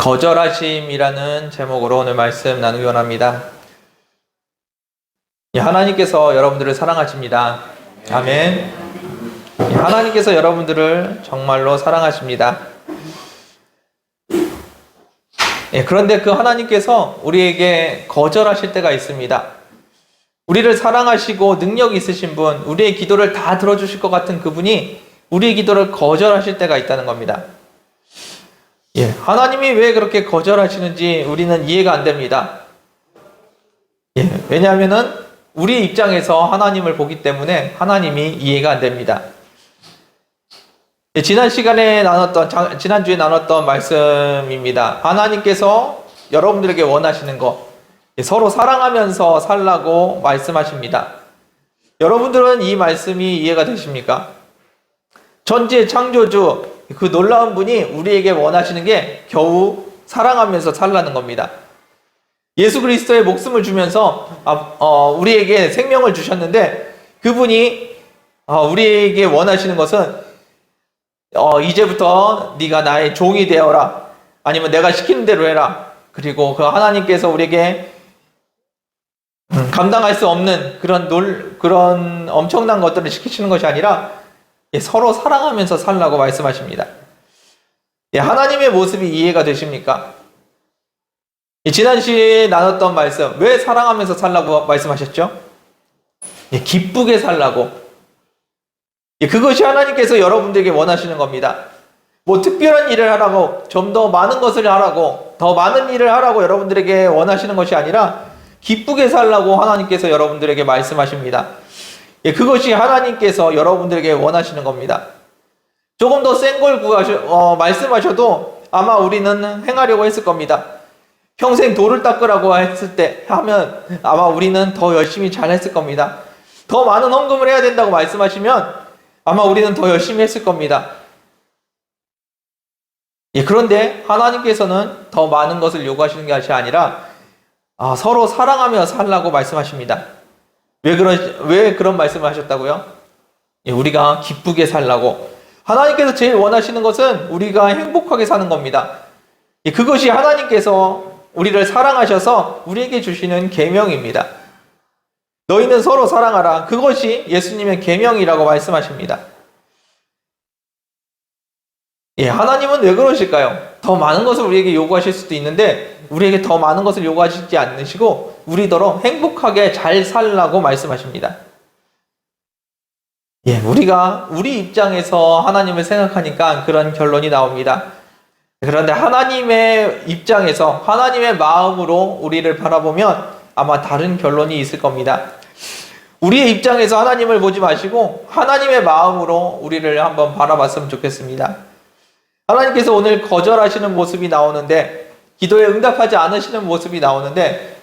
거절하심이라는 제목으로 오늘 말씀 나누기 원합니다. 하나님께서 여러분들을 사랑하십니다. 아멘. 하나님께서 여러분들을 정말로 사랑하십니다. 그런데 그 하나님께서 우리에게 거절하실 때가 있습니다. 우리를 사랑하시고 능력 있으신 분, 우리의 기도를 다 들어주실 것 같은 그분이 우리의 기도를 거절하실 때가 있다는 겁니다. 하나님이 왜 그렇게 거절하시는지 우리는 이해가 안 됩니다. 왜냐하면은 우리 입장에서 하나님을 보기 때문에 하나님이 이해가 안 됩니다. 지난주에 나눴던 말씀입니다. 하나님께서 여러분들에게 원하시는 것, 서로 사랑하면서 살라고 말씀하십니다. 여러분들은 이 말씀이 이해가 되십니까? 천지의 창조주, 그 놀라운 분이 우리에게 원하시는 게 겨우 사랑하면서 살라는 겁니다. 예수 그리스도의 목숨을 주면서 우리에게 생명을 주셨는데 그분이 우리에게 원하시는 것은 이제부터 네가 나의 종이 되어라, 아니면 내가 시키는 대로 해라. 그리고 그 하나님께서 우리에게 감당할 수 없는 그런 엄청난 것들을 시키시는 것이 아니라 서로 사랑하면서 살라고 말씀하십니다. 하나님의 모습이 이해가 되십니까? 지난 시에 나눴던 말씀, 왜 사랑하면서 살라고 말씀하셨죠? 기쁘게 살라고. 그것이 하나님께서 여러분들에게 원하시는 겁니다. 특별한 일을 하라고, 좀 더 많은 것을 하라고, 더 많은 일을 하라고 여러분들에게 원하시는 것이 아니라 기쁘게 살라고 하나님께서 여러분들에게 말씀하십니다. 그것이 하나님께서 여러분들에게 원하시는 겁니다. 조금 더 센 걸 말씀하셔도 아마 우리는 행하려고 했을 겁니다. 평생 돌을 닦으라고 하면 아마 우리는 더 열심히 잘했을 겁니다. 더 많은 헌금을 해야 된다고 말씀하시면 아마 우리는 더 열심히 했을 겁니다. 그런데 하나님께서는 더 많은 것을 요구하시는 것이 아니라 서로 사랑하며 살라고 말씀하십니다. 왜 그런 말씀을 하셨다고요? 우리가 기쁘게 살라고. 하나님께서 제일 원하시는 것은 우리가 행복하게 사는 겁니다. 그것이 하나님께서 우리를 사랑하셔서 우리에게 주시는 계명입니다. 너희는 서로 사랑하라. 그것이 예수님의 계명이라고 말씀하십니다. 하나님은 왜 그러실까요? 더 많은 것을 우리에게 요구하실 수도 있는데 우리에게 더 많은 것을 요구하시지 않으시고 우리더러 행복하게 잘 살라고 말씀하십니다. 우리가 우리 입장에서 하나님을 생각하니까 그런 결론이 나옵니다. 그런데 하나님의 입장에서 하나님의 마음으로 우리를 바라보면 아마 다른 결론이 있을 겁니다. 우리의 입장에서 하나님을 보지 마시고 하나님의 마음으로 우리를 한번 바라봤으면 좋겠습니다. 하나님께서 오늘 거절하시는 모습이 나오는데, 기도에 응답하지 않으시는 모습이 나오는데,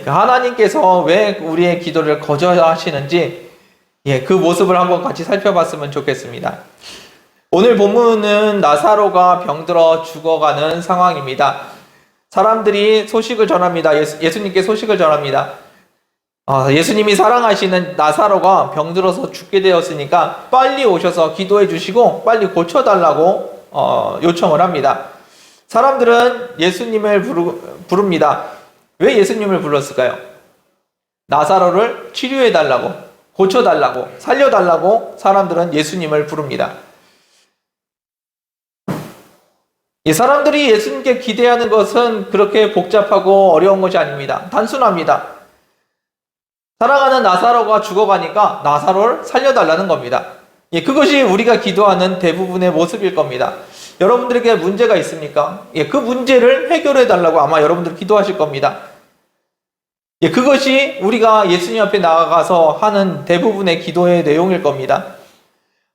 하나님께서 왜 우리의 기도를 거절하시는지 그 모습을 한번 같이 살펴봤으면 좋겠습니다. 오늘 본문은 나사로가 병들어 죽어가는 상황입니다. 사람들이 소식을 전합니다. 예수님께 소식을 전합니다. 예수님이 사랑하시는 나사로가 병들어서 죽게 되었으니까 빨리 오셔서 기도해 주시고 빨리 고쳐달라고 요청을 합니다. 사람들은 예수님을 부릅니다. 왜 예수님을 불렀을까요? 나사로를 치료해달라고, 고쳐달라고, 살려달라고 사람들은 예수님을 부릅니다. 이 사람들이 예수님께 기대하는 것은 그렇게 복잡하고 어려운 것이 아닙니다. 단순합니다. 사랑하는 나사로가 죽어가니까 나사로를 살려달라는 겁니다. 그것이 우리가 기도하는 대부분의 모습일 겁니다. 여러분들에게 문제가 있습니까? 그 문제를 해결해달라고 아마 여러분들 기도하실 겁니다. 그것이 우리가 예수님 앞에 나아가서 하는 대부분의 기도의 내용일 겁니다.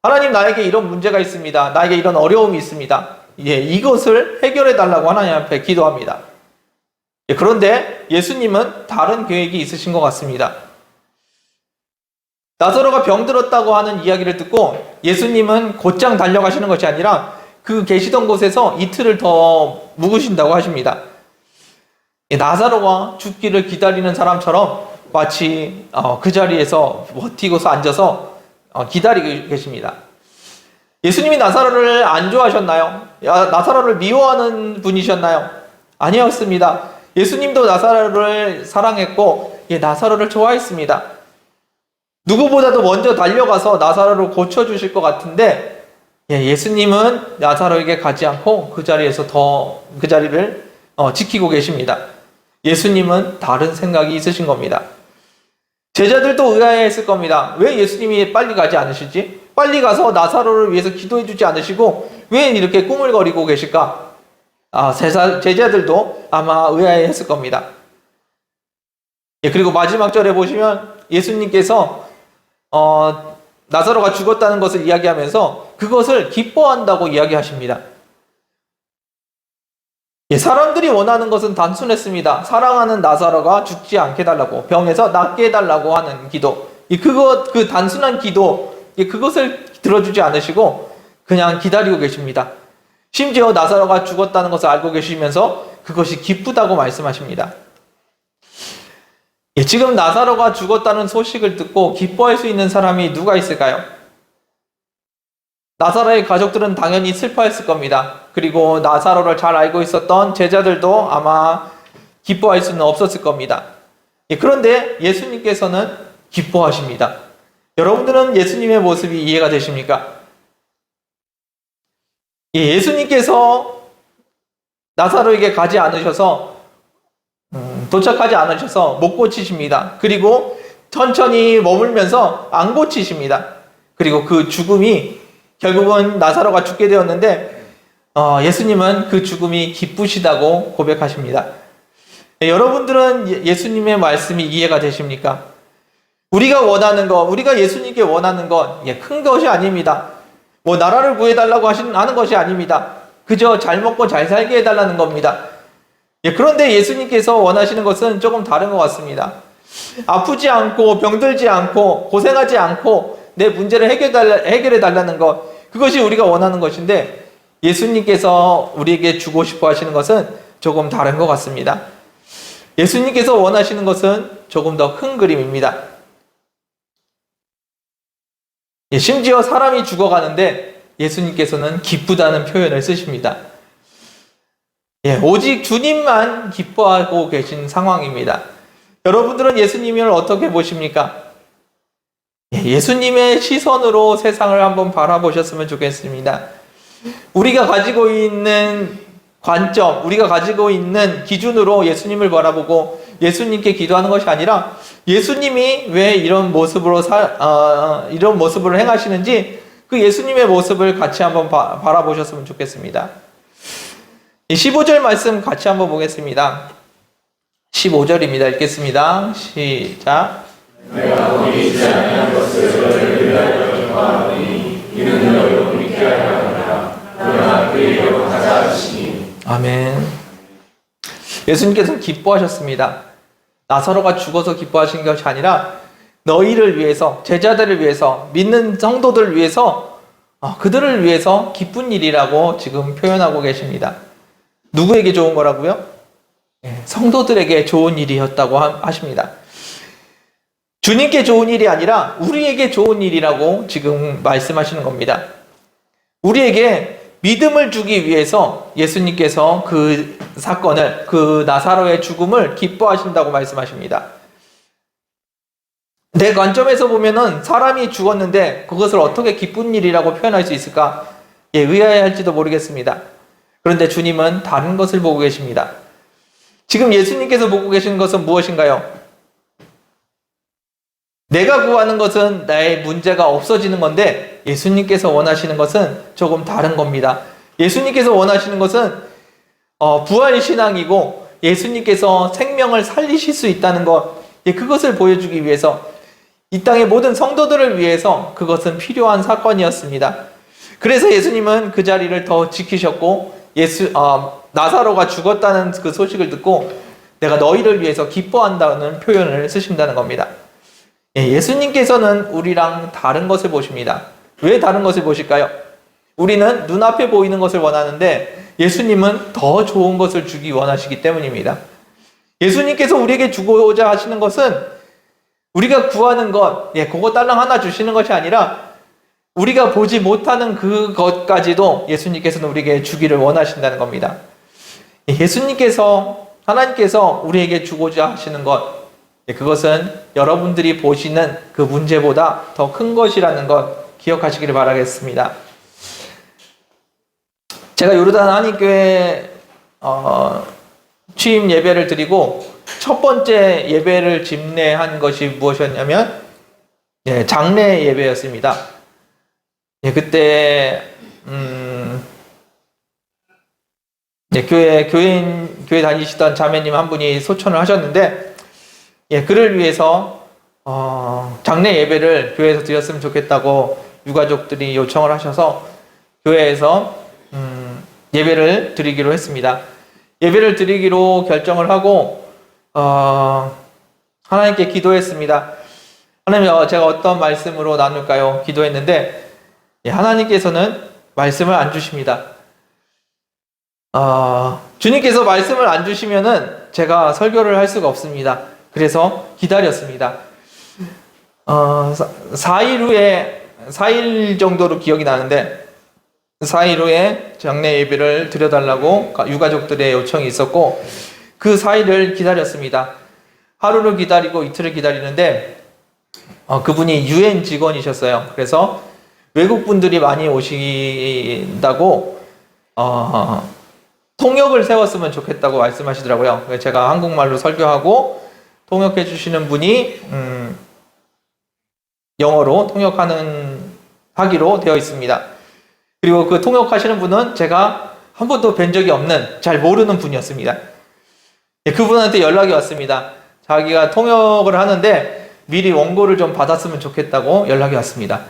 하나님, 나에게 이런 문제가 있습니다. 나에게 이런 어려움이 있습니다. 이것을 해결해달라고 하나님 앞에 기도합니다. 그런데 예수님은 다른 계획이 있으신 것 같습니다. 나사로가 병들었다고 하는 이야기를 듣고 예수님은 곧장 달려가시는 것이 아니라 그 계시던 곳에서 이틀을 더 묵으신다고 하십니다. 나사로가 죽기를 기다리는 사람처럼 마치 그 자리에서 버티고서 앉아서 기다리고 계십니다. 예수님이 나사로를 안 좋아하셨나요? 나사로를 미워하는 분이셨나요? 아니었습니다. 예수님도 나사로를 사랑했고 나사로를 좋아했습니다. 누구보다도 먼저 달려가서 나사로를 고쳐주실 것 같은데 예수님은 나사로에게 가지 않고 그 자리를 지키고 계십니다. 예수님은 다른 생각이 있으신 겁니다. 제자들도 의아해했을 겁니다. 왜 예수님이 빨리 가지 않으시지? 빨리 가서 나사로를 위해서 기도해 주지 않으시고 왜 이렇게 꾸물거리고 계실까? 제자들도 아마 의아해했을 겁니다. 그리고 마지막 절에 보시면 예수님께서 나사로가 죽었다는 것을 이야기하면서 그것을 기뻐한다고 이야기하십니다. 사람들이 원하는 것은 단순했습니다. 사랑하는 나사로가 죽지 않게 해달라고, 병에서 낫게 해달라고 하는 기도. 그 단순한 기도, 그것을 들어주지 않으시고 그냥 기다리고 계십니다. 심지어 나사로가 죽었다는 것을 알고 계시면서 그것이 기쁘다고 말씀하십니다. 지금 나사로가 죽었다는 소식을 듣고 기뻐할 수 있는 사람이 누가 있을까요? 나사로의 가족들은 당연히 슬퍼했을 겁니다. 그리고 나사로를 잘 알고 있었던 제자들도 아마 기뻐할 수는 없었을 겁니다. 그런데 예수님께서는 기뻐하십니다. 여러분들은 예수님의 모습이 이해가 되십니까? 예수님께서 나사로에게 가지 않으셔서 도착하지 않으셔서 못 고치십니다. 그리고 천천히 머물면서 안 고치십니다. 그리고 그 죽음이 결국은 나사로가 죽게 되었는데 예수님은 그 죽음이 기쁘시다고 고백하십니다. 여러분들은 예수님의 말씀이 이해가 되십니까? 우리가 원하는 것, 우리가 예수님께 원하는 것, 큰 것이 아닙니다. 나라를 구해달라고 하는 것이 아닙니다. 그저 잘 먹고 잘 살게 해달라는 겁니다. 그런데 예수님께서 원하시는 것은 조금 다른 것 같습니다. 아프지 않고 병들지 않고 고생하지 않고 내 문제를 해결해 달라는 것, 그것이 우리가 원하는 것인데 예수님께서 우리에게 주고 싶어 하시는 것은 조금 다른 것 같습니다. 예수님께서 원하시는 것은 조금 더 큰 그림입니다. 심지어 사람이 죽어가는데 예수님께서는 기쁘다는 표현을 쓰십니다. 오직 주님만 기뻐하고 계신 상황입니다. 여러분들은 예수님을 어떻게 보십니까? 예수님의 시선으로 세상을 한번 바라보셨으면 좋겠습니다. 우리가 가지고 있는 관점, 우리가 가지고 있는 기준으로 예수님을 바라보고 예수님께 기도하는 것이 아니라 예수님이 왜 이런 모습으로 이런 모습을 행하시는지 그 예수님의 모습을 같이 한번 바라보셨으면 좋겠습니다. 15절 말씀 같이 한번 보겠습니다. 15절입니다. 읽겠습니다. 시작. 내가 거기 있지 아니한 것을 너희를 위하여 기뻐하노니 이는 너희로 믿게 하려 함이라. 그러나 그에게로 가자 하시니. 아멘. 예수님께서는 기뻐하셨습니다. 나사로가 죽어서 기뻐하신 것이 아니라 너희를 위해서, 제자들을 위해서, 믿는 성도들을 위해서, 그들을 위해서 기쁜 일이라고 지금 표현하고 계십니다. 누구에게 좋은 거라고요? 성도들에게 좋은 일이었다고 하십니다. 주님께 좋은 일이 아니라 우리에게 좋은 일이라고 지금 말씀하시는 겁니다. 우리에게 믿음을 주기 위해서 예수님께서 그 사건을, 그 나사로의 죽음을 기뻐하신다고 말씀하십니다. 내 관점에서 보면은 사람이 죽었는데 그것을 어떻게 기쁜 일이라고 표현할 수 있을까? 의아해할지도 모르겠습니다. 그런데 주님은 다른 것을 보고 계십니다. 지금 예수님께서 보고 계시는 것은 무엇인가요? 내가 구하는 것은 나의 문제가 없어지는 건데 예수님께서 원하시는 것은 조금 다른 겁니다. 예수님께서 원하시는 것은 부활신앙이고 예수님께서 생명을 살리실 수 있다는 것, 그것을 보여주기 위해서 이 땅의 모든 성도들을 위해서 그것은 필요한 사건이었습니다. 그래서 예수님은 그 자리를 더 지키셨고 나사로가 죽었다는 그 소식을 듣고 내가 너희를 위해서 기뻐한다는 표현을 쓰신다는 겁니다. 예수님께서는 우리랑 다른 것을 보십니다. 왜 다른 것을 보실까요? 우리는 눈앞에 보이는 것을 원하는데 예수님은 더 좋은 것을 주기 원하시기 때문입니다. 예수님께서 우리에게 주고자 하시는 것은 우리가 구하는 것, 그거 딸랑 하나 주시는 것이 아니라 우리가 보지 못하는 그것까지도 예수님께서는 우리에게 주기를 원하신다는 겁니다. 하나님께서 우리에게 주고자 하시는 것, 그것은 여러분들이 보시는 그 문제보다 더 큰 것이라는 것 기억하시기를 바라겠습니다. 제가 요르단 한인교회 취임 예배를 드리고 첫 번째 예배를 집례한 것이 무엇이었냐면 장례 예배였습니다. 그때 교회 다니시던 자매님 한 분이 소천을 하셨는데 그를 위해서 장례 예배를 교회에서 드렸으면 좋겠다고 유가족들이 요청을 하셔서 교회에서 예배를 드리기로 했습니다. 예배를 드리기로 결정을 하고 하나님께 기도했습니다. 하나님, 제가 어떤 말씀으로 나눌까요? 기도했는데 하나님께서는 말씀을 안 주십니다. 주님께서 말씀을 안 주시면은 제가 설교를 할 수가 없습니다. 그래서 기다렸습니다. 4일 정도로 기억이 나는데 4일 후에 장례 예배를 드려달라고 유가족들의 요청이 있었고 그 4일을 기다렸습니다. 하루를 기다리고 이틀을 기다리는데 그분이 UN 직원이셨어요. 그래서 외국 분들이 많이 오신다고 통역을 세웠으면 좋겠다고 말씀하시더라고요. 그래서 제가 한국말로 설교하고 통역해 주시는 분이 영어로 하기로 되어 있습니다. 그리고 그 통역하시는 분은 제가 한 번도 뵌 적이 없는, 잘 모르는 분이었습니다. 그분한테 연락이 왔습니다. 자기가 통역을 하는데 미리 원고를 좀 받았으면 좋겠다고 연락이 왔습니다.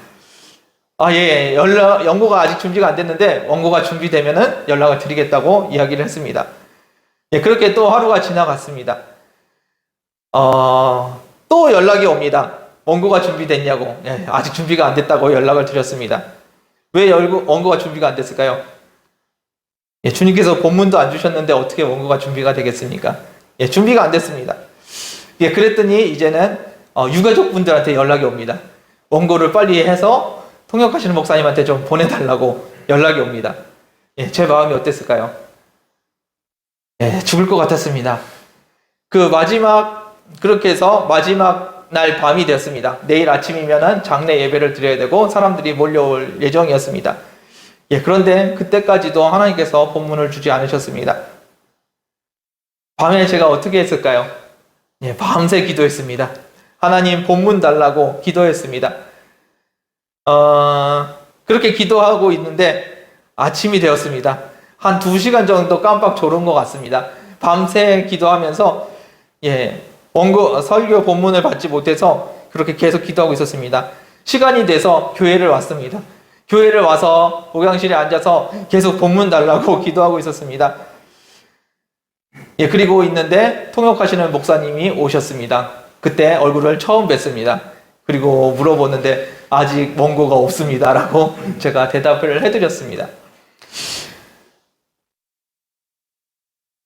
원고가 아직 준비가 안 됐는데 원고가 준비되면은 연락을 드리겠다고 이야기를 했습니다. 그렇게 또 하루가 지나갔습니다. 또 연락이 옵니다. 원고가 준비됐냐고. 아직 준비가 안 됐다고 연락을 드렸습니다. 왜 원고가 준비가 안 됐을까요? 주님께서 본문도 안 주셨는데 어떻게 원고가 준비가 되겠습니까? 준비가 안 됐습니다. 그랬더니 이제는 유가족 분들한테 연락이 옵니다. 원고를 빨리 해서 통역하시는 목사님한테 좀 보내달라고 연락이 옵니다. 제 마음이 어땠을까요? 죽을 것 같았습니다. 그렇게 해서 마지막 날 밤이 되었습니다. 내일 아침이면은 장례 예배를 드려야 되고 사람들이 몰려올 예정이었습니다. 그런데 그때까지도 하나님께서 본문을 주지 않으셨습니다. 밤에 제가 어떻게 했을까요? 밤새 기도했습니다. 하나님 본문 달라고 기도했습니다. 그렇게 기도하고 있는데 아침이 되었습니다. 한 2시간 정도 깜빡 졸은 것 같습니다. 밤새 기도하면서 설교 본문을 받지 못해서 그렇게 계속 기도하고 있었습니다. 시간이 돼서 교회를 왔습니다. 교회를 와서 목양실에 앉아서 계속 본문 달라고 기도하고 있었습니다. 그리고 있는데 통역하시는 목사님이 오셨습니다. 그때 얼굴을 처음 뵀습니다. 그리고 물어보는데 아직 원고가 없습니다 라고 제가 대답을 해드렸습니다.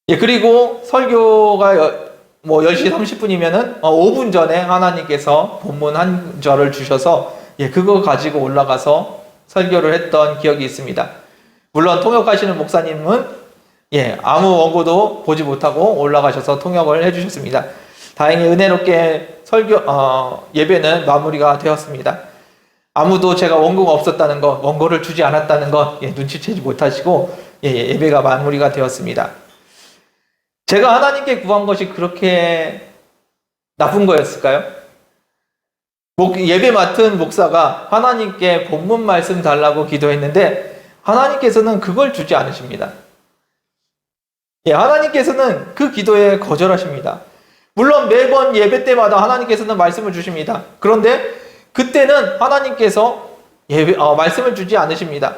그리고 설교가 10시 30분이면은 5분 전에 하나님께서 본문 한 절을 주셔서 그거 가지고 올라가서 설교를 했던 기억이 있습니다. 물론 통역하시는 목사님은 아무 원고도 보지 못하고 올라가셔서 통역을 해주셨습니다. 다행히 은혜롭게 예배는 마무리가 되었습니다. 아무도 제가 원고가 없었다는 것, 원고를 주지 않았다는 것 눈치채지 못하시고 예배가 마무리가 되었습니다. 제가 하나님께 구한 것이 그렇게 나쁜 거였을까요? 예배 맡은 목사가 하나님께 본문 말씀 달라고 기도했는데 하나님께서는 그걸 주지 않으십니다. 하나님께서는 그 기도에 거절하십니다. 물론 매번 예배 때마다 하나님께서는 말씀을 주십니다. 그런데 그때는 하나님께서 말씀을 주지 않으십니다.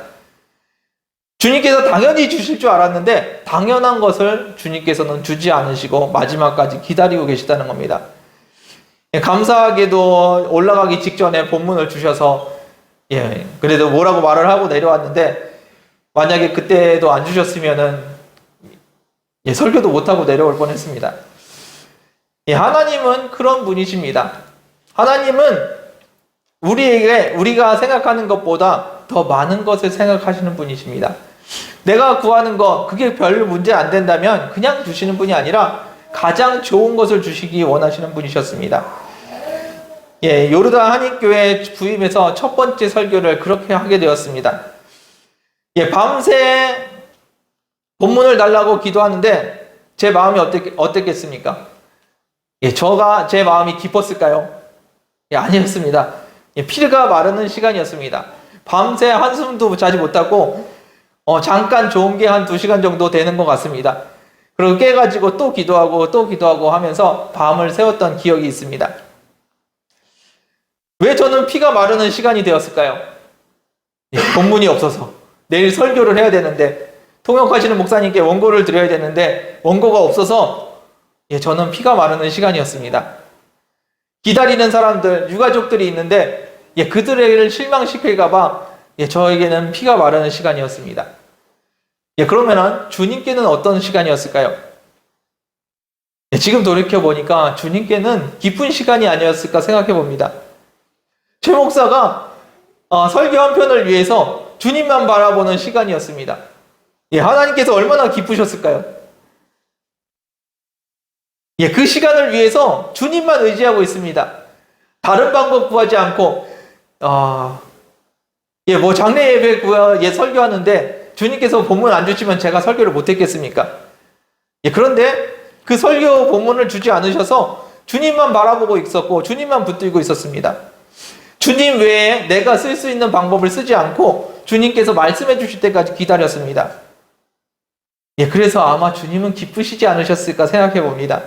주님께서 당연히 주실 줄 알았는데 당연한 것을 주님께서는 주지 않으시고 마지막까지 기다리고 계시다는 겁니다. 감사하게도 올라가기 직전에 본문을 주셔서 그래도 뭐라고 말을 하고 내려왔는데 만약에 그때도 안 주셨으면은 설교도 못하고 내려올 뻔했습니다. 하나님은 그런 분이십니다. 하나님은 우리가 생각하는 것보다 더 많은 것을 생각하시는 분이십니다. 내가 구하는 거 그게 별 문제 안 된다면 그냥 주시는 분이 아니라 가장 좋은 것을 주시기 원하시는 분이셨습니다. 예, 요르단 한인교회 부임해서 첫 번째 설교를 그렇게 하게 되었습니다. 예, 밤새 본문을 달라고 기도하는데 제 마음이 어땠겠습니까? 예, 제 마음이 기뻤을까요? 예, 아니었습니다. 예, 피가 마르는 시간이었습니다. 밤새 한숨도 자지 못하고 잠깐 좋은 게 한 2시간 정도 되는 것 같습니다. 그리고 깨가지고 또 기도하고 하면서 밤을 새웠던 기억이 있습니다. 왜 저는 피가 마르는 시간이 되었을까요? 예, 본문이 없어서 내일 설교를 해야 되는데 통역하시는 목사님께 원고를 드려야 되는데 원고가 없어서 저는 피가 마르는 시간이었습니다. 기다리는 사람들, 유가족들이 있는데 그들을 실망시킬까봐 저에게는 피가 마르는 시간이었습니다. 그러면은 주님께는 어떤 시간이었을까요? 지금 돌이켜보니까 주님께는 기쁜 시간이 아니었을까 생각해 봅니다. 최 목사가 설교 한 편을 위해서 주님만 바라보는 시간이었습니다. 하나님께서 얼마나 기쁘셨을까요? 그 시간을 위해서 주님만 의지하고 있습니다. 다른 방법 구하지 않고 뭐 장례 예배 설교하는데 주님께서 본문 안 주시면 제가 설교를 못 했겠습니까? 그런데 그 설교 본문을 주지 않으셔서 주님만 바라보고 있었고 주님만 붙들고 있었습니다. 주님 외에 내가 쓸 수 있는 방법을 쓰지 않고 주님께서 말씀해 주실 때까지 기다렸습니다. 그래서 아마 주님은 기쁘시지 않으셨을까 생각해 봅니다.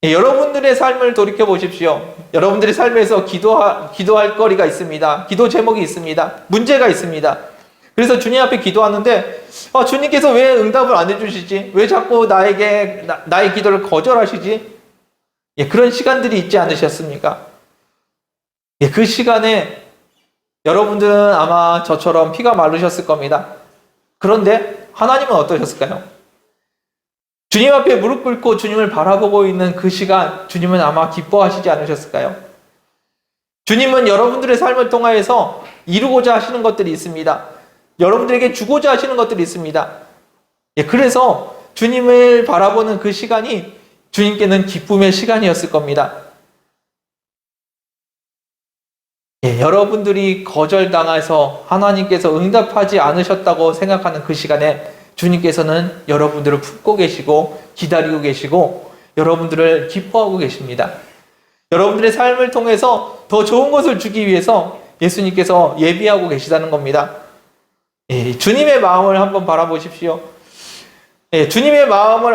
여러분들의 삶을 돌이켜 보십시오. 여러분들의 삶에서 기도할 거리가 있습니다. 기도 제목이 있습니다. 문제가 있습니다. 그래서 주님 앞에 기도하는데 주님께서 왜 응답을 안 해주시지? 왜 자꾸 나의 기도를 거절하시지? 그런 시간들이 있지 않으셨습니까? 그 시간에 여러분들은 아마 저처럼 피가 마르셨을 겁니다. 그런데 하나님은 어떠셨을까요? 주님 앞에 무릎 꿇고 주님을 바라보고 있는 그 시간, 주님은 아마 기뻐하시지 않으셨을까요? 주님은 여러분들의 삶을 통하여서 이루고자 하시는 것들이 있습니다. 여러분들에게 주고자 하시는 것들이 있습니다. 그래서 주님을 바라보는 그 시간이 주님께는 기쁨의 시간이었을 겁니다. 여러분들이 거절당해서 하나님께서 응답하지 않으셨다고 생각하는 그 시간에 주님께서는 여러분들을 품고 계시고 기다리고 계시고 여러분들을 기뻐하고 계십니다. 여러분들의 삶을 통해서 더 좋은 것을 주기 위해서 예수님께서 예비하고 계시다는 겁니다. 주님의 마음을 한번 바라보십시오. 주님의 마음을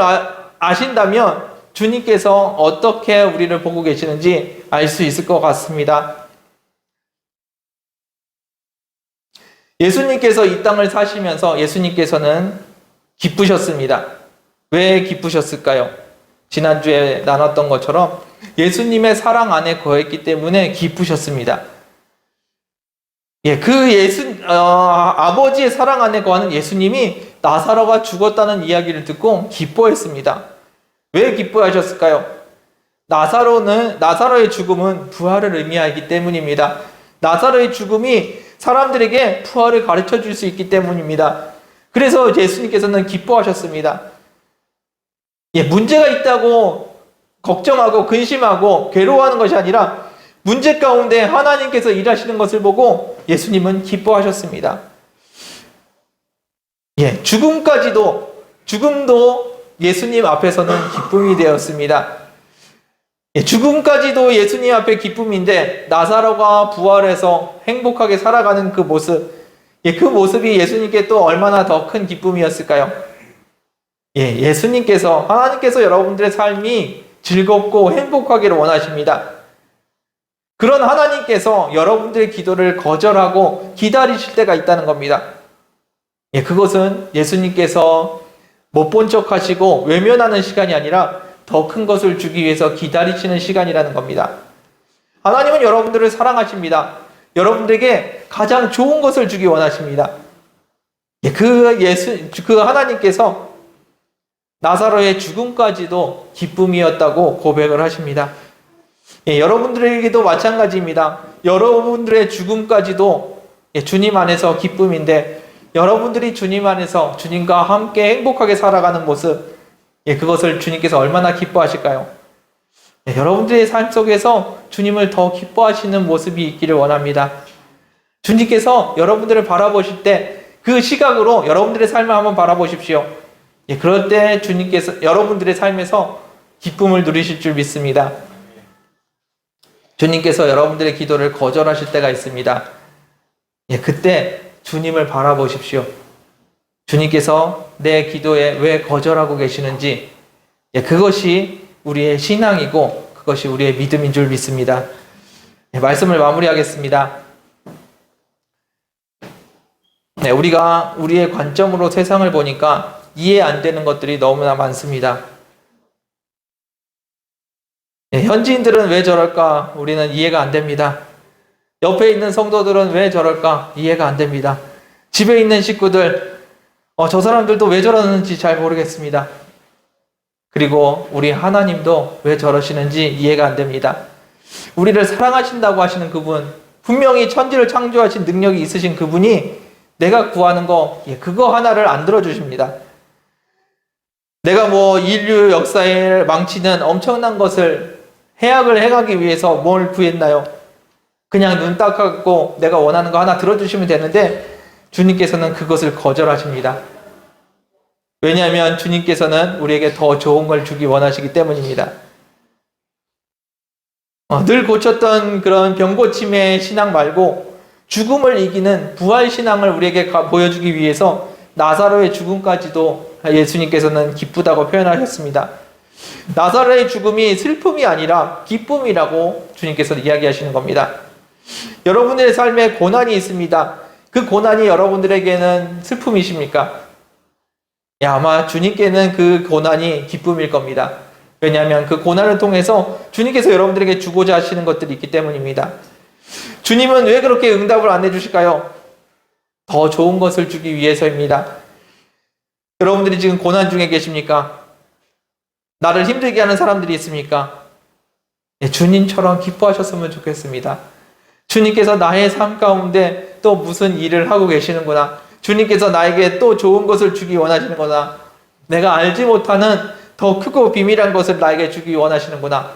아신다면 주님께서 어떻게 우리를 보고 계시는지 알 수 있을 것 같습니다. 예수님께서 이 땅을 사시면서 예수님께서는 기쁘셨습니다. 왜 기쁘셨을까요? 지난주에 나눴던 것처럼 예수님의 사랑 안에 거했기 때문에 기쁘셨습니다. 아버지의 사랑 안에 거하는 예수님이 나사로가 죽었다는 이야기를 듣고 기뻐했습니다. 왜 기뻐하셨을까요? 나사로의 죽음은 부활을 의미하기 때문입니다. 나사로의 죽음이 사람들에게 부활을 가르쳐 줄 수 있기 때문입니다. 그래서 예수님께서는 기뻐하셨습니다. 문제가 있다고 걱정하고 근심하고 괴로워하는 것이 아니라 문제 가운데 하나님께서 일하시는 것을 보고 예수님은 기뻐하셨습니다. 죽음도 예수님 앞에서는 기쁨이 되었습니다. 죽음까지도 예수님 앞에 기쁨인데 나사로가 부활해서 행복하게 살아가는 그 모습, 그 모습이 예수님께 또 얼마나 더 큰 기쁨이었을까요? 하나님께서 여러분들의 삶이 즐겁고 행복하기를 원하십니다. 그런 하나님께서 여러분들의 기도를 거절하고 기다리실 때가 있다는 겁니다. 그것은 예수님께서 못 본 척 하시고 외면하는 시간이 아니라 더 큰 것을 주기 위해서 기다리시는 시간이라는 겁니다. 하나님은 여러분들을 사랑하십니다. 여러분들에게 가장 좋은 것을 주기 원하십니다. 그 하나님께서 나사로의 죽음까지도 기쁨이었다고 고백을 하십니다. 여러분들에게도 마찬가지입니다. 여러분들의 죽음까지도 주님 안에서 기쁨인데, 여러분들이 주님 안에서 주님과 함께 행복하게 살아가는 모습, 그것을 주님께서 얼마나 기뻐하실까요? 여러분들의 삶 속에서 주님을 더 기뻐하시는 모습이 있기를 원합니다. 주님께서 여러분들을 바라보실 때 그 시각으로 여러분들의 삶을 한번 바라보십시오. 그럴 때 주님께서 여러분들의 삶에서 기쁨을 누리실 줄 믿습니다. 주님께서 여러분들의 기도를 거절하실 때가 있습니다. 그때 주님을 바라보십시오. 주님께서 내 기도에 왜 거절하고 계시는지, 그것이 우리의 신앙이고 그것이 우리의 믿음인 줄 믿습니다. 말씀을 마무리하겠습니다. 우리가 우리의 관점으로 세상을 보니까 이해 안 되는 것들이 너무나 많습니다. 현지인들은 왜 저럴까? 우리는 이해가 안 됩니다. 옆에 있는 성도들은 왜 저럴까? 이해가 안 됩니다. 집에 있는 식구들, 저 사람들도 왜 저러는지 잘 모르겠습니다. 그리고 우리 하나님도 왜 저러시는지 이해가 안 됩니다. 우리를 사랑하신다고 하시는 그분, 분명히 천지를 창조하신 능력이 있으신 그분이 내가 구하는 거, 그거 하나를 안 들어주십니다. 내가 인류 역사에 망치는 엄청난 것을 해악을 행하기 위해서 뭘 구했나요? 그냥 눈 딱 감고 내가 원하는 거 하나 들어주시면 되는데, 주님께서는 그것을 거절하십니다. 왜냐하면 주님께서는 우리에게 더 좋은 걸 주기 원하시기 때문입니다. 늘 고쳤던 그런 병고침의 신앙 말고 죽음을 이기는 부활 신앙을 우리에게 보여주기 위해서 나사로의 죽음까지도 예수님께서는 기쁘다고 표현하셨습니다. 나사로의 죽음이 슬픔이 아니라 기쁨이라고 주님께서 이야기하시는 겁니다. 여러분들의 삶에 고난이 있습니다. 그 고난이 여러분들에게는 슬픔이십니까? 아마 주님께는 그 고난이 기쁨일 겁니다. 왜냐하면 그 고난을 통해서 주님께서 여러분들에게 주고자 하시는 것들이 있기 때문입니다. 주님은 왜 그렇게 응답을 안 해주실까요? 더 좋은 것을 주기 위해서입니다. 여러분들이 지금 고난 중에 계십니까? 나를 힘들게 하는 사람들이 있습니까? 주님처럼 기뻐하셨으면 좋겠습니다. 주님께서 나의 삶 가운데 또 무슨 일을 하고 계시는구나. 주님께서 나에게 또 좋은 것을 주기 원하시는구나. 내가 알지 못하는 더 크고 비밀한 것을 나에게 주기 원하시는구나.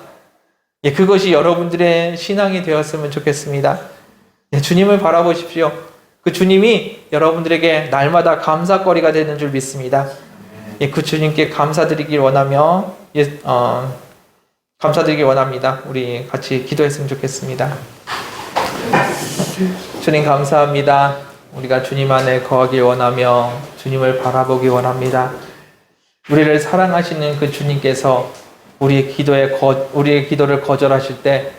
그것이 여러분들의 신앙이 되었으면 좋겠습니다. 주님을 바라보십시오. 그 주님이 여러분들에게 날마다 감사거리가 되는 줄 믿습니다. 그 주님께 감사드리길 원하며 감사드리길 원합니다. 우리 같이 기도했으면 좋겠습니다. 주님 감사합니다. 우리가 주님 안에 거하길 원하며 주님을 바라보기 원합니다. 우리를 사랑하시는 그 주님께서 우리의 기도를 거절하실 때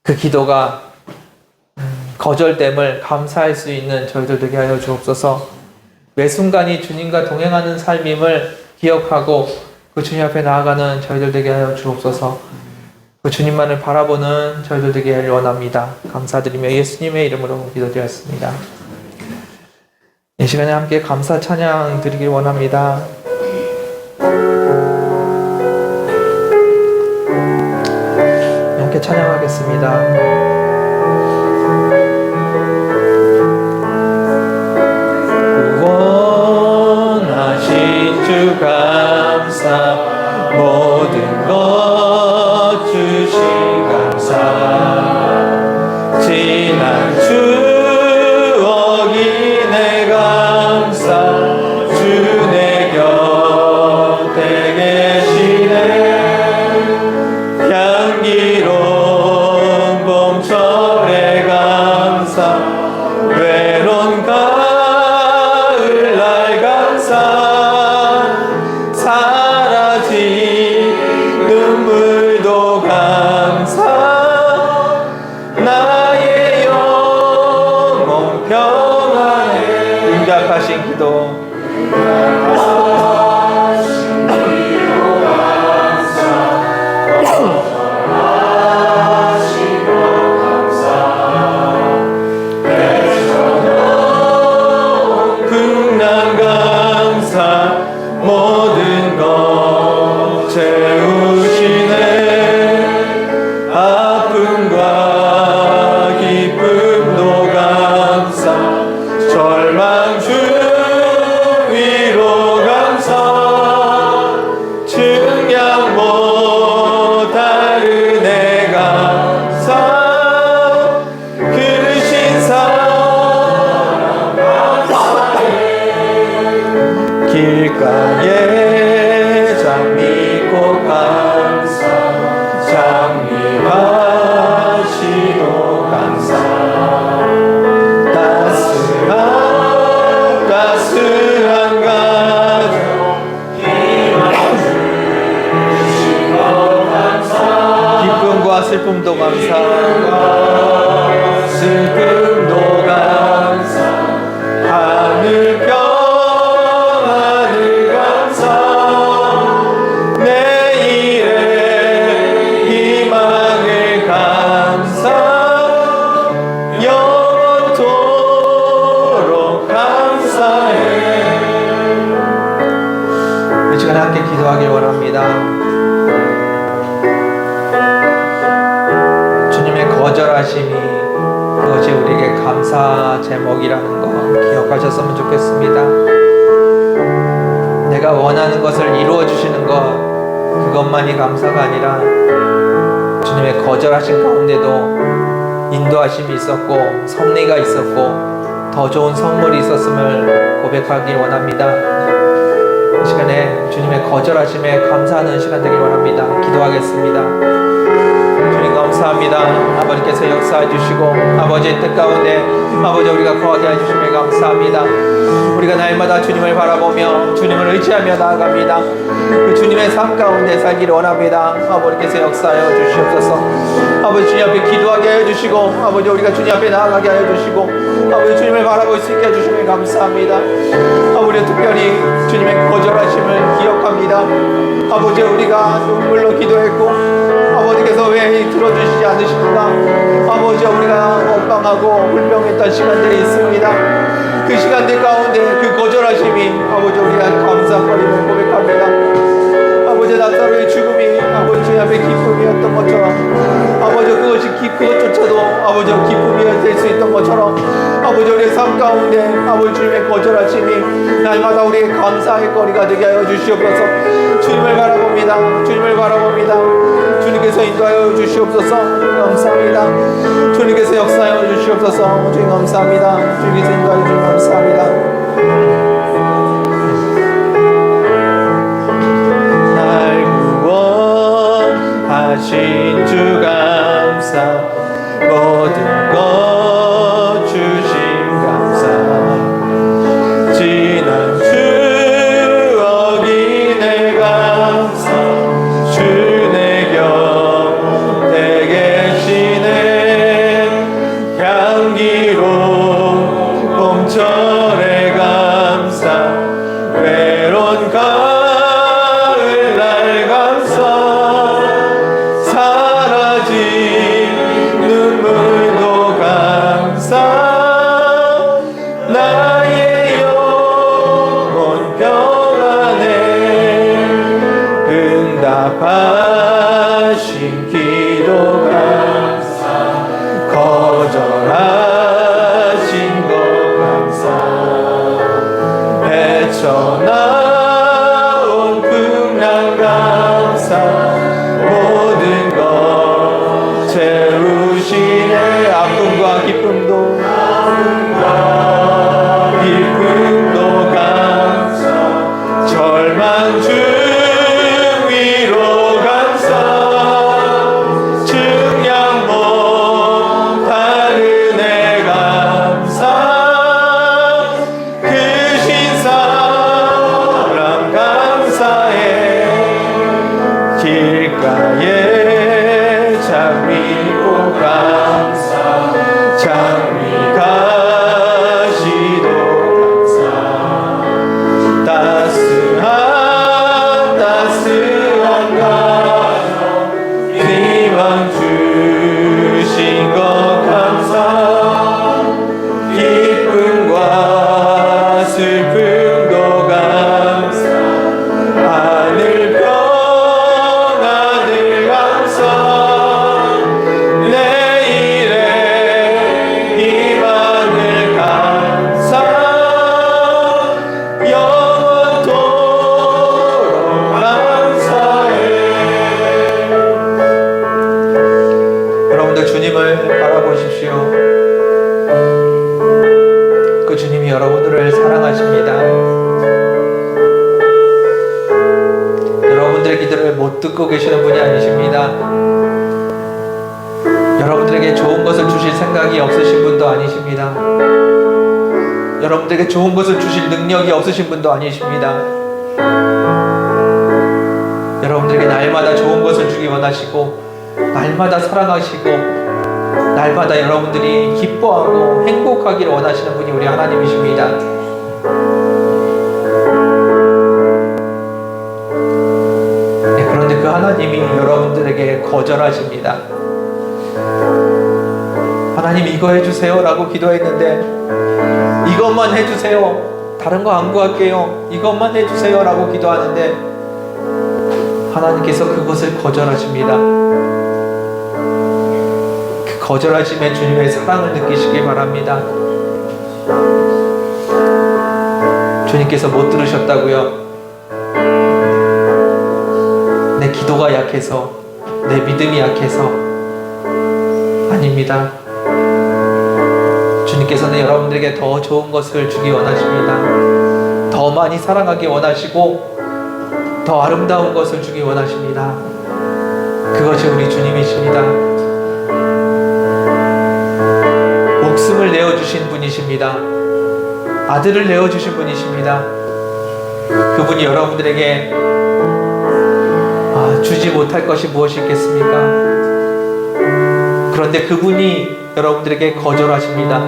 그 기도가 거절됨을 감사할 수 있는 저희들 되게 하여 주옵소서. 매 순간이 주님과 동행하는 삶임을 기억하고 그 주님 앞에 나아가는 저희들 되게 하여 주옵소서. 그 주님만을 바라보는 저희들 되게 하길 원합니다. 감사드리며 예수님의 이름으로 기도드렸습니다. 이 시간에 함께 감사 찬양 드리길 원합니다. 함께 찬양하겠습니다. 구원하신 주 감사, 모든 것 주신 감사, 지난 추억이 내 감사, 주 내 곁에 계시네. 향기로운 봄철의 감사, 외로운 가을날 감사, 사라진 눈물도 감사, 나의 영혼 평안에. 응답하신 기도, 모든 것 채우시네. 감사 제목이라는 거 기억하셨으면 좋겠습니다. 내가 원하는 것을 이루어 주시는 것, 그것만이 감사가 아니라 주님의 거절하신 가운데도 인도하심이 있었고 섭리가 있었고 더 좋은 선물이 있었음을 고백하길 원합니다. 이 시간에 주님의 거절하심에 감사하는 시간 되길 원합니다. 기도하겠습니다. 주님 감사합니다. 아버지께서 역사해 주시고 아버지의 뜻 가운데 아버지 우리가 거하게 해주심에 감사합니다. 우리가 날마다 주님을 바라보며 주님을 의지하며 나아갑니다. 그 주님의 삶 가운데 살기를 원합니다. 아버지께서 역사하여 주시옵소서. 아버지 주님 앞에 기도하게 해주시고 아버지 우리가 주님 앞에 나아가게 해주시고 아버지 주님을 바라볼 수 있게 해주시면 감사합니다. 아버지 특별히 주님의 거절하심을 기억합니다. 아버지 우리가 눈물로 기도했고 아버지께서 왜 들어주시지 않으십니까? 아버지 우리가 원망하고 불평했던 시간들이 있습니다. 그 시간들 가운데 그 거절하심이 아버지 우리가 감사거림을 고백합니다. 아버지 나사로의 죽음이 아버지 주님 앞에 기쁨이었던 것처럼 아버지 그것이 그것조차도 아버지 기쁨이 될 수 있던 것처럼 아버지 우리의 삶 가운데 아버지 주님의 거절하심이 날마다 우리의 감사의 거리가 되게 하여 주시옵소서. 주님을 바라봅니다. 주님을 바라봅니다. 주님께서 인도하여 주시옵소서. 감사합니다. 주님께서 역사하여 주시옵소서. 주님 감사합니다. 주님께서 인도하여 주시옵소서. 감사합니다. 날 구원하신 주 감사 모든 것 주신 감사 지난 추억이 내 감사 주 내 곁에 계시네 향기로운 봄철의 감사 외로운 가을날 감사 사라진 눈물도 감사 나의 영혼 평안에 응답하신 기도 감사 거절하신 것 감사 헤쳐나온 풍랑 감사 모든 것 채우시네 아픔과 기쁨도 감사 절망 중 위로 감사 증량 못하는 내 감사 크신 사랑 감사해 길가에 장미꽃 감사 장미 가시도 감사 따스한 가정 희망 주신 것 감사 기쁨과 슬픔도 감사 하늘 평안을 감사 내일의 희망을 감사 영원토록 감사해. 여러분들 주님을 바라보십시오. 그 주님이 여러분들을 사랑하십니다. 여러분들의 기도를 못 듣고 계시는 분이 아니십니다. 여러분들에게 좋은 것을 주실 생각이 없으신 분도 아니십니다. 여러분들에게 좋은 것을 주실 능력이 없으신 분도 아니십니다. 여러분들에게 날마다 좋은 것을 주기 원하시고 날마다 사랑하시고 날마다 여러분들이 기뻐하고 행복하기를 원하시는 분이 우리 하나님이십니다. 그런데 그 하나님이 여러분들에게 거절하십니다. 하나님 이거 해주세요 라고 기도했는데 이것만 해주세요, 다른 거 안 구할게요, 이것만 해주세요 라고 기도하는데 하나님께서 그것을 거절하십니다. 그 거절하심에 주님의 사랑을 느끼시길 바랍니다. 주님께서 못 들으셨다고요? 내 기도가 약해서, 내 믿음이 약해서 아닙니다. 주님께서는 여러분들에게 더 좋은 것을 주기 원하십니다. 더 많이 사랑하기 원하시고 더 아름다운 것을 주기 원하십니다. 그것이 우리 주님이십니다. 목숨을 내어주신 분이십니다. 아들을 내어주신 분이십니다. 그분이 여러분들에게 주지 못할 것이 무엇이 있겠습니까? 그런데 그분이 여러분들에게 거절하십니다.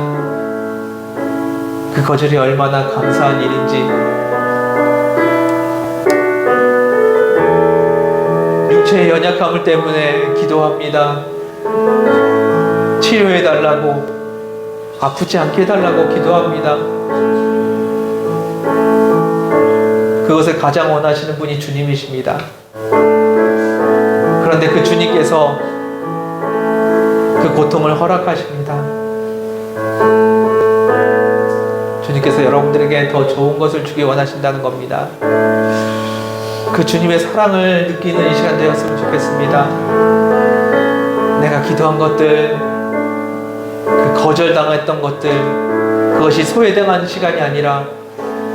그 거절이 얼마나 감사한 일인지. 육체의 연약함을 때문에 기도합니다. 치료해달라고, 아프지 않게 해달라고 기도합니다. 그것을 가장 원하시는 분이 주님이십니다. 그런데 그 주님께서 그 고통을 허락하십니다. 주님께서 여러분들에게 더 좋은 것을 주기 원하신다는 겁니다. 그 주님의 사랑을 느끼는 이 시간 되었으면 좋겠습니다. 내가 기도한 것들, 그 거절당했던 것들, 그것이 소외당한 시간이 아니라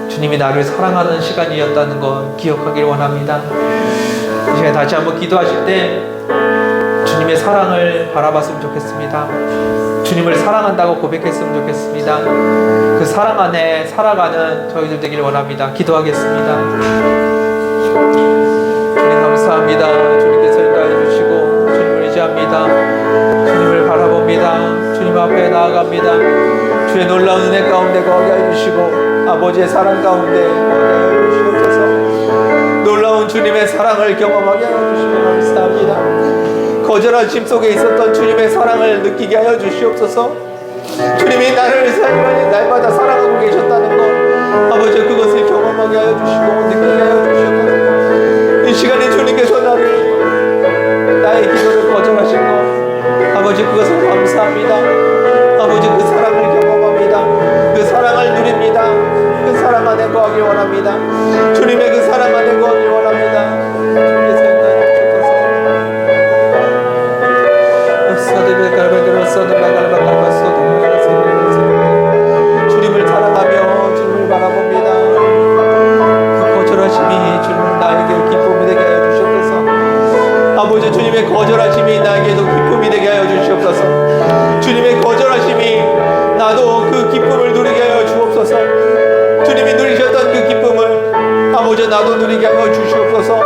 주님이 나를 사랑하는 시간이었다는 걸 기억하길 원합니다. 이 시간에 다시 한번 기도하실 때 주님의 사랑을 바라봤으면 좋겠습니다. 주님을 사랑한다고 고백했으면 좋겠습니다. 그 사랑 안에 살아가는 저희들 되길 원합니다. 기도하겠습니다. 주님 감사합니다. 주님께서 인도해 주시고 주님을 의지합니다. 주님을 바라봅니다. 주님 앞에 나아갑니다. 주의 놀라운 은혜 가운데 거하게 해주시고 아버지의 사랑 가운데 거하게 해주시옵소서. 놀라운 주님의 사랑을 경험하게 해주시고 감사합니다. 거절하심 속에 있었던 주님의 사랑을 느끼게 하여 주시옵소서. 주님이 나를 날마다 사랑하고 계셨다는 것, 아버지 그것을 경험하게 하여 주시고 느끼게 하여 주시옵소서. 이 시간에 주님께서 나의 기도를 거절하신 것, 아버지 그것을 감사합니다. 아버지 그 사랑을 경험합니다. 그 사랑을 누립니다. 그 사랑 안에 거하길 원합니다. 주님의 그 사랑 안에 거하길 원합니다. 주님께서 주님을 사랑하며 주님을 바라봅니다. 그 거절하심이 주님 나에게 기쁨이 되게 하여 주시옵소서. 아버지 주님의 거절하심이 나에게도 기쁨이 되게 하여 주시옵소서. 주님의 거절하심이 나도 그 기쁨을 누리게 하여 주옵소서. 주님이 누리셨던 그 기쁨을 아버지 나도 누리게 하여 주시옵소서.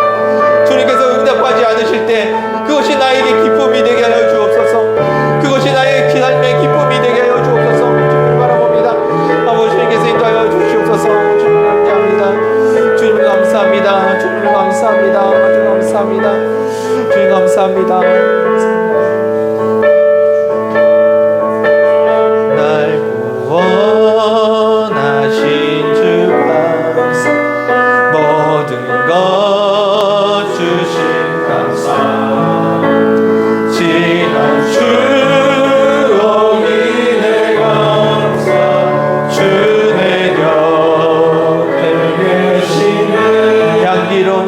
주님께서 응답하지 않으실 때 그것이 나에게 기쁨이 되게 하여 주옵소서. 그것이 나의 삶의 기쁨이 되게 하여 주옵소서. 주님을 바라봅니다. 아버지 주님께서 인도하여 주시옵소서. 주님을 감사합니다. 주님을 감사합니다. 주님을 감사합니다. 주님 감사합니다. 주님 감사합니다. 날 구원하신 주 감사, 모든 것 주신 감사, 지난 추억이 내 감사, 주 내 곁에 계시네. 향기로운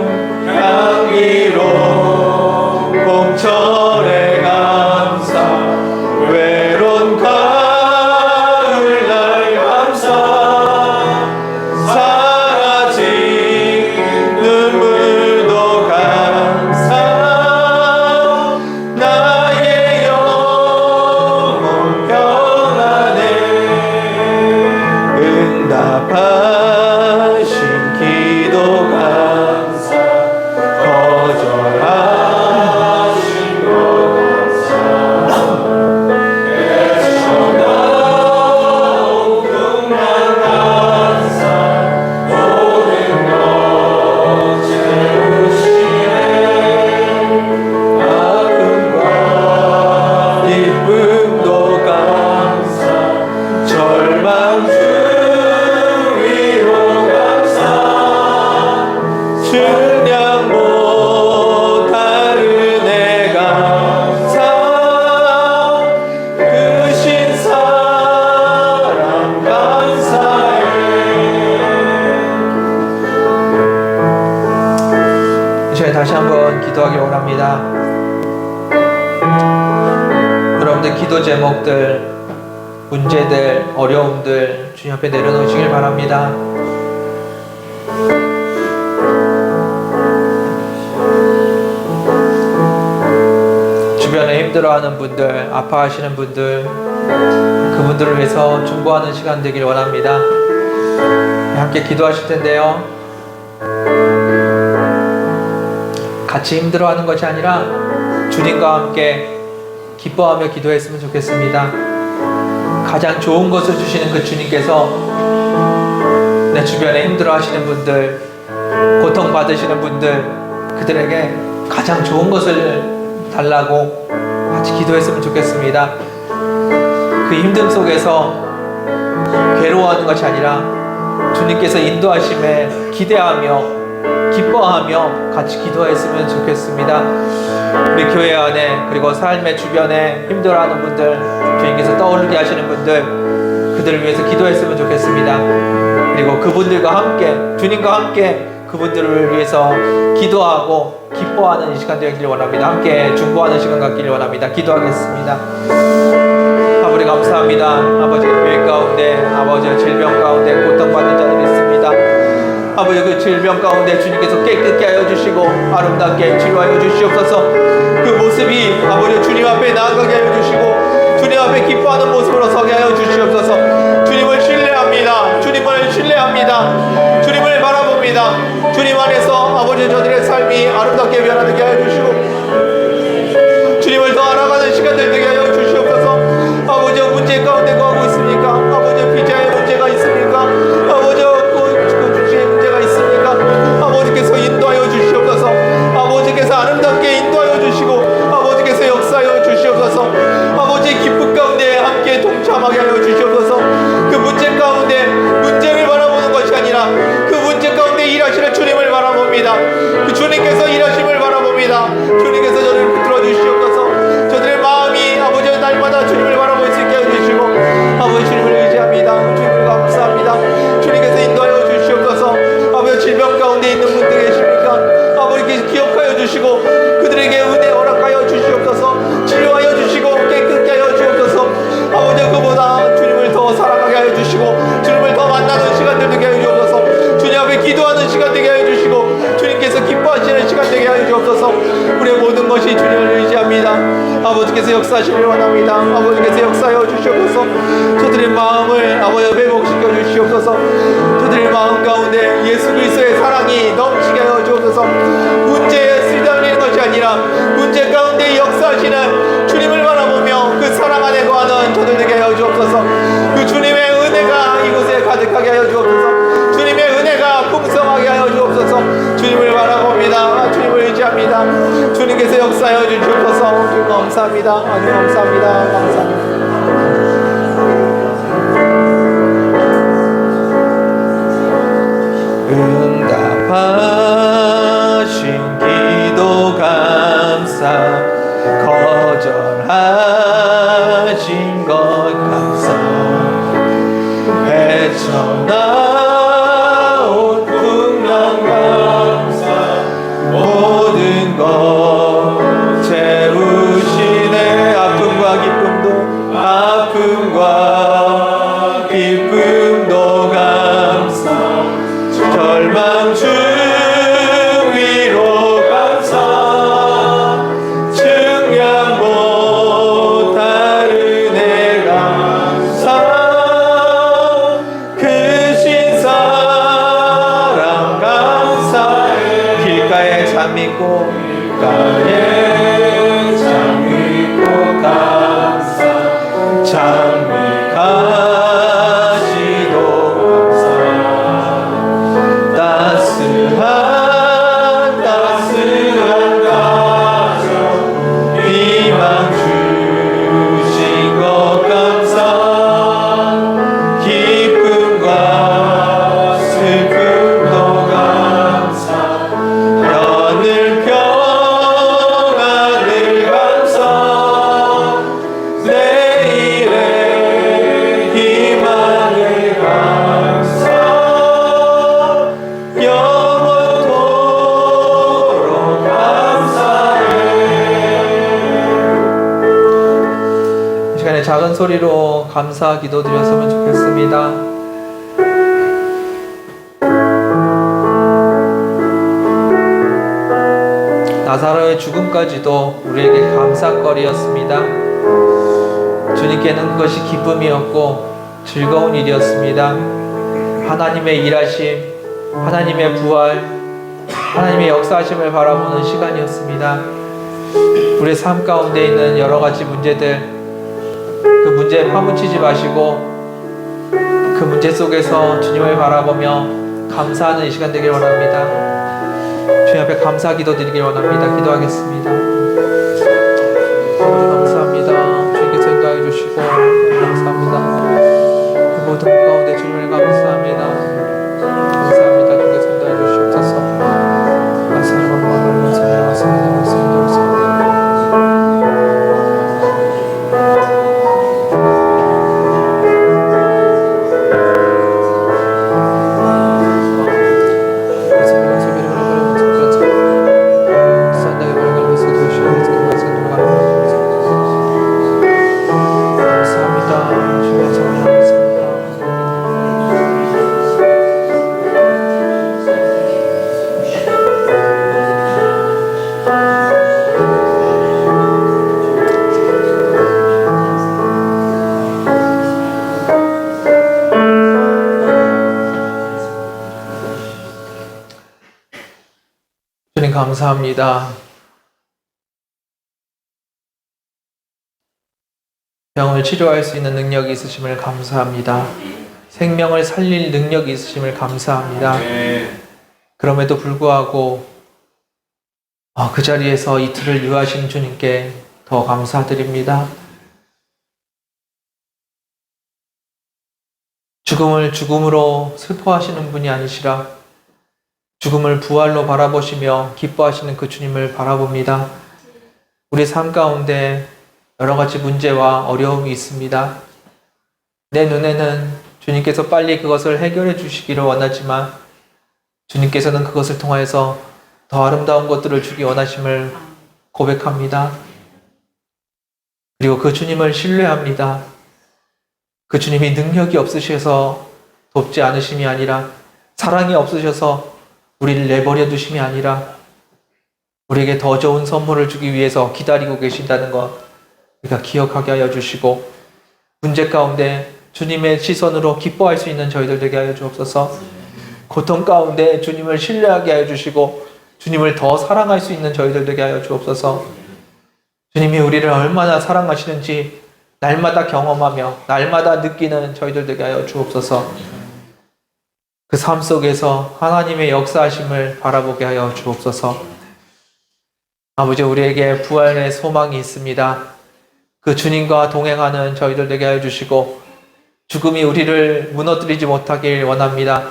봄철의 감사, 외로운 가을날 감사, 사라진 눈물도 감사, 나의 영혼 평안에 응답하신 기도 감사, 거절하신 것 감사, 애써나온 꿈만 감사, 모든 것 채우시네. 아픔과 기쁨도 감사, 절망 주위로 감사, 증량 못할 은혜 감사, 기도하기 원합니다. 여러분들 기도 제목들, 문제들, 어려움들 주님 앞에 내려놓으시길 바랍니다. 주변에 힘들어하는 분들, 아파하시는 분들, 그분들을 위해서 중보하는 시간 되길 원합니다. 함께 기도하실 텐데요, 같이 힘들어하는 것이 아니라 주님과 함께 기뻐하며 기도했으면 좋겠습니다. 가장 좋은 것을 주시는 그 주님께서 내 주변에 힘들어하시는 분들, 고통받으시는 분들, 그들에게 가장 좋은 것을 달라고 같이 기도했으면 좋겠습니다. 그 힘듦 속에서 괴로워하는 것이 아니라 주님께서 인도하심에 기대하며 기뻐하며 같이 기도했으면 좋겠습니다. 우리 교회 안에, 그리고 삶의 주변에 힘들어하는 분들, 주님께서 떠오르게 하시는 분들, 그들을 위해서 기도했으면 좋겠습니다. 그리고 그분들과 함께, 주님과 함께 그분들을 위해서 기도하고 기뻐하는 이 시간 되기를 원합니다. 함께 중보하는 시간 갖기를 원합니다. 기도하겠습니다. 아버지 감사합니다. 아버지 교회 가운데, 아버지 질병 가운데 고통받는 자들이 있습니다. 아버지 그 질병 가운데 주님께서 깨끗게 하여 주시고 아름답게 치료하여 주시옵소서. 그 모습이 아버지 주님 앞에 나아가게 하여 주시고 주님 앞에 기뻐하는 모습으로 서게 하여 주시옵소서. 주님을 신뢰합니다. 주님을 신뢰합니다. 주님을 바라봅니다. 주님 안에서 아버지 저들의 삶이 아름답게 변화되게 하여 주시고 주님을 더 알아가는 시간들 되게 하여 주시옵소서. 아버지 문제 가운데 거하고 있습니까? 아버지 비자의 문제가 있습니까? 아버지 주시의 문제가 있습니까? 아버지께서 인도하여 주시옵소서. 아버지께서 아름답게 인도하여 주시고 아버지께서 역사하여 주시옵소서. 아버지의 기쁨 가운데 함께 동참하게 하여 주시옵소서. 그 문제 가운데 문제를 바라보는 것이 아니라 그 문제 가운데 일하시는 주님을 바라봅니다. 그 주님께서 일하심을 바라봅니다. 주님께서 저를 붙들어 주시옵소서. 저들의 마음이 아버지 날마다 주님을 바라볼 수 있게 해주시고 아버지 주님을 의지합니다. 주님을 감사합니다. 주님께서 인도하여 주시옵소서. 아버지 질병 가운데 있는 분들 계십니까? 아버지께서 기억하여 주시고 그들에게 은혜 허락하여 주시옵소서. 치료하여 주시고 깨끗게 하여 주옵소서. 아버지 그보다 주님을 더 사랑하게 하여 주시고 주님을 더 만나는 시간들 되게 하여 주옵소서. 주님 앞에 기도하는 시간 되게 하여 주시고 주님께서 기뻐하시는 시간 되게 하여 주옵소서. 우리의 모든 것이 주님을 의지합니다. 아버지께서 역사하시길 원합니다. 아버지께서 역사하여 주시옵소서. 저들의 마음을 아버지 회복시켜 주시옵소서. 저들의 마음 가운데 예수 그리스도의 사랑이 넘치게 하여 주옵소서. 문제에 쓰달리는 것이 아니라 문제 가운데 역사하시는 주님을 바라보며 그 사랑 안에 거하는 저들 되게 하여 주옵소서. 그 주님의 은혜가 이곳에 가득하게 하여 주옵소서. 주님의 은혜가 풍성하게 하여 주옵소서. 주님을 바라봅니다. 주님을 의지합니다. 주님께서 역사하여 주시옵소서. 주님 감사합니다. 아주 감사합니다. 감사합니다. 응답하신 기도 감사, 거절하신 것 감사, 헤쳐나온 풍랑 감사, 모든 것 채우시네. 아픔과 기쁨도 아픔과 기쁨도 감사, 절망 주 소리로 감사 기도드렸으면 좋겠습니다. 나사로의 죽음까지도 우리에게 감사거리였습니다. 주님께는 그것이 기쁨이었고 즐거운 일이었습니다. 하나님의 일하심, 하나님의 부활, 하나님의 역사하심을 바라보는 시간이었습니다. 우리의 삶 가운데 있는 여러 가지 문제들, 그 문제에 파묻히지 마시고 그 문제 속에서 주님을 바라보며 감사하는 이 시간 되길 원합니다. 주님 앞에 감사 기도 드리길 원합니다. 기도하겠습니다. 아버지 감사합니다. 주님께서 인도하여 주시고 감사합니다. 그 모든 것 가운데 주님을 감사합니다. 감사합니다. 주님께서 인도하여 주시옵소서. 말씀을 원하면서 말씀을 주님 감사합니다. 병을 치료할 수 있는 능력이 있으심을 감사합니다. 생명을 살릴 능력이 있으심을 감사합니다. 그럼에도 불구하고 그 자리에서 이틀을 유하신 주님께 더 감사드립니다. 죽음을 죽음으로 슬퍼하시는 분이 아니시라 죽음을 부활로 바라보시며 기뻐하시는 그 주님을 바라봅니다. 우리 삶 가운데 여러 가지 문제와 어려움이 있습니다. 내 눈에는 주님께서 빨리 그것을 해결해 주시기를 원하지만 주님께서는 그것을 통하여서 더 아름다운 것들을 주기 원하심을 고백합니다. 그리고 그 주님을 신뢰합니다. 그 주님이 능력이 없으셔서 돕지 않으심이 아니라 사랑이 없으셔서 우리를 내버려 두심이 아니라 우리에게 더 좋은 선물을 주기 위해서 기다리고 계신다는 것 우리가 기억하게 하여 주시고 문제 가운데 주님의 시선으로 기뻐할 수 있는 저희들 되게 하여 주옵소서. 고통 가운데 주님을 신뢰하게 하여 주시고 주님을 더 사랑할 수 있는 저희들 되게 하여 주옵소서. 주님이 우리를 얼마나 사랑하시는지 날마다 경험하며 날마다 느끼는 저희들 되게 하여 주옵소서. 그 삶 속에서 하나님의 역사하심을 바라보게 하여 주옵소서. 아버지, 우리에게 부활의 소망이 있습니다. 그 주님과 동행하는 저희들 되게 하여 주시고 죽음이 우리를 무너뜨리지 못하길 원합니다.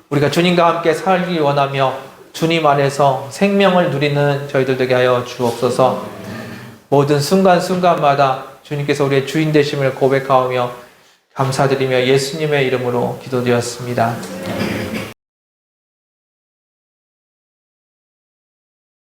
우리가 주님과 함께 살기 원하며 주님 안에서 생명을 누리는 저희들 되게 하여 주옵소서. 모든 순간순간마다 주님께서 우리의 주인 되심을 고백하오며 감사드리며 예수님의 이름으로 기도드렸습니다.